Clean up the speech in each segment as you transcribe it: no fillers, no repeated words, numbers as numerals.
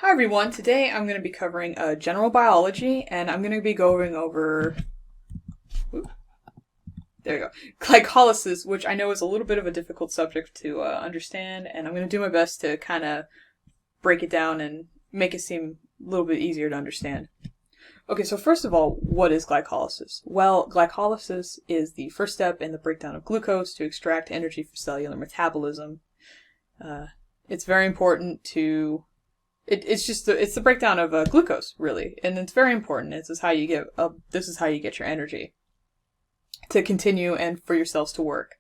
Hi everyone, today I'm going to be covering general biology and I'm going to be going over, there you go, glycolysis, which I know is a little bit of a difficult subject to understand, and I'm going to do my best to kind of break it down and make it seem a little bit easier to understand. Okay, so first of all, what is glycolysis? Well, glycolysis is the first step in the breakdown of glucose to extract energy for cellular metabolism. It's very important to it's the breakdown of glucose, really, and it's very important. This is how you get your energy to continue and for your cells to work.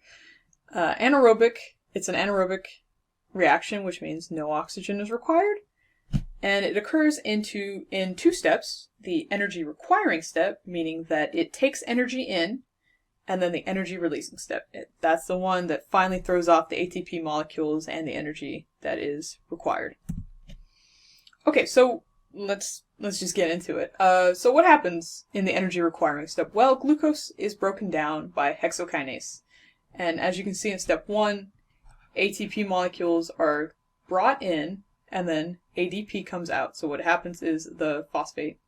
It's an anaerobic reaction, which means no oxygen is required, and it occurs in two steps. The energy requiring step, meaning that it takes energy in, and then the energy releasing step. That's the one that finally throws off the ATP molecules and the energy that is required. Okay, so let's just get into it. So what happens in the energy requiring step? Well, glucose is broken down by hexokinase. And as you can see in step 1, ATP molecules are brought in and then ADP comes out. So what happens is the phosphate,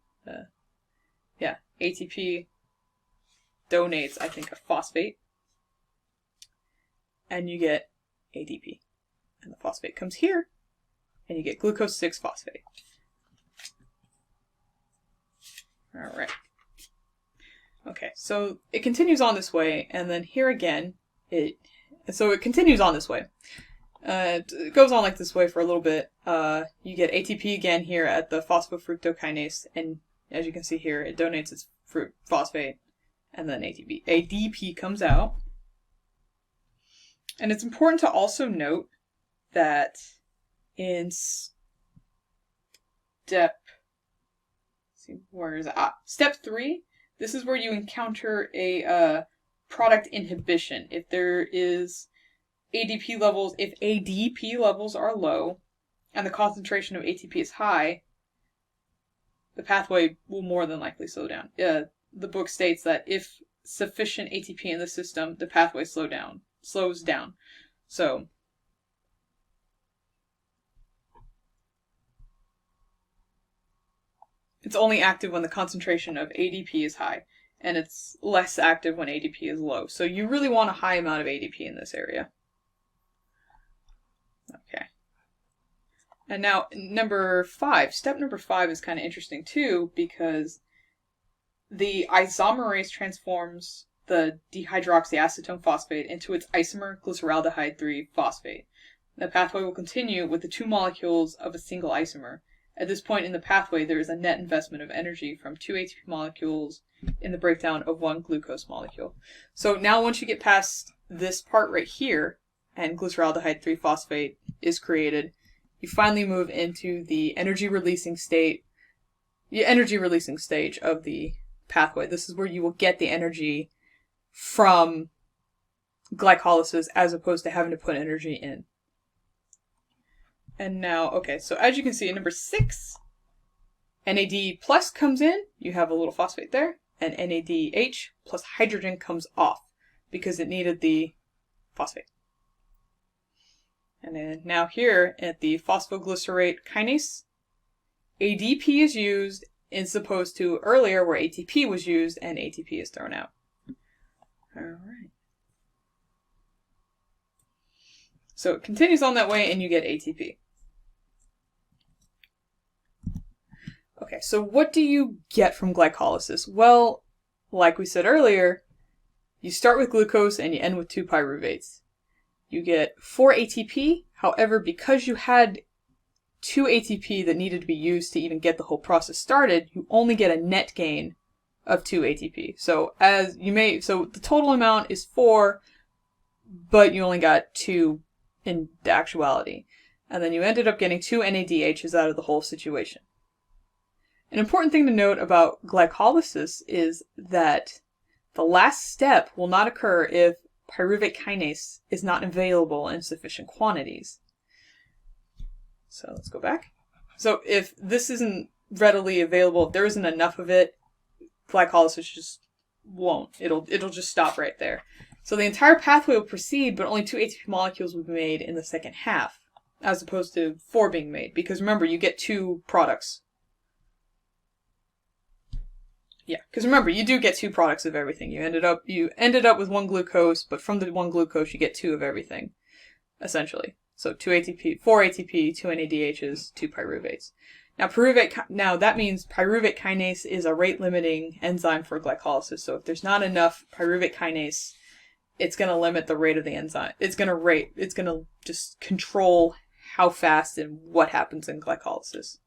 ATP donates, I think, a phosphate, and you get ADP. And the phosphate comes here, and you get glucose 6-phosphate. Alright. Okay, so it continues on this way, and then here again, it continues on this way. It goes on like this way for a little bit. You get ATP again here at the phosphofructokinase, and as you can see here, it donates its phosphate, and then ADP comes out. And it's important to also note that in step 3, this is where you encounter a product inhibition. If there is if ADP levels are low and the concentration of ATP is high, the pathway will more than likely slow down. The book states that if sufficient ATP in the system, the pathway slows down. So it's only active when the concentration of ADP is high, and it's less active when ADP is low. So you really want a high amount of ADP in this area. Okay. And now step number 5 is kind of interesting too, because the isomerase transforms the dehydroxyacetone phosphate into its isomer glyceraldehyde 3-phosphate. The pathway will continue with the 2 molecules of a single isomer. At this point in the pathway, there is a net investment of energy from 2 ATP molecules in the breakdown of 1 glucose molecule. So now once you get past this part right here, and glyceraldehyde 3-phosphate is created, you finally move into the energy releasing stage of the pathway. This is where you will get the energy from glycolysis as opposed to having to put energy in. And now, okay, so as you can see in number 6, NAD plus comes in, you have a little phosphate there, and NADH plus hydrogen comes off because it needed the phosphate. And then now here at the phosphoglycerate kinase, ADP is used as opposed to earlier where ATP was used and ATP is thrown out. Alright. So it continues on that way and you get ATP. Okay, so what do you get from glycolysis? Well, like we said earlier, you start with glucose and you end with 2 pyruvates. You get 4 ATP, however, because you had 2 ATP that needed to be used to even get the whole process started, you only get a net gain of 2 ATP. So the total amount is 4, but you only got 2 in the actuality. And then you ended up getting 2 NADHs out of the whole situation. An important thing to note about glycolysis is that the last step will not occur if pyruvate kinase is not available in sufficient quantities. So let's go back. So if this isn't readily available, if there isn't enough of it, glycolysis just won't. It'll just stop right there. So the entire pathway will proceed, but only 2 ATP molecules will be made in the second half. as opposed to 4 being made. Because remember, you get 2 products. Yeah, because remember, you do get 2 products of everything. You ended up with 1 glucose, but from the 1 glucose you get 2 of everything, essentially. So 4 ATP, 2 NADHs, 2 pyruvates. Now that means pyruvate kinase is a rate-limiting enzyme for glycolysis. So if there's not enough pyruvate kinase, it's going to limit the rate of the enzyme. It's going to just control how fast and what happens in glycolysis.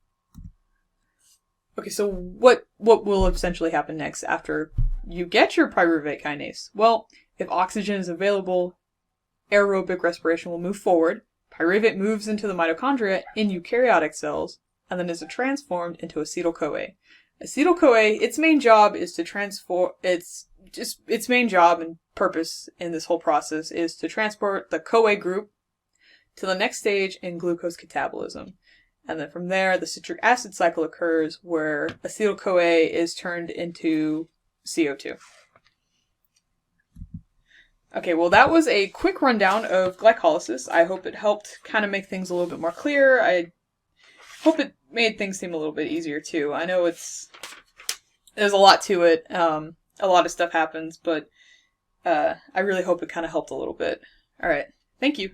Okay, so what will essentially happen next after you get your pyruvate kinase? Well, if oxygen is available, aerobic respiration will move forward. Pyruvate moves into the mitochondria in eukaryotic cells and then is transformed into acetyl-CoA. Acetyl-CoA, its main job is to its main job and purpose in this whole process is to transport the CoA group to the next stage in glucose catabolism. And then from there, the citric acid cycle occurs where acetyl-CoA is turned into CO2. Okay, well that was a quick rundown of glycolysis. I hope it helped kind of make things a little bit more clear. I hope it made things seem a little bit easier too. I know there's a lot to it. A lot of stuff happens, but I really hope it kind of helped a little bit. All right, thank you.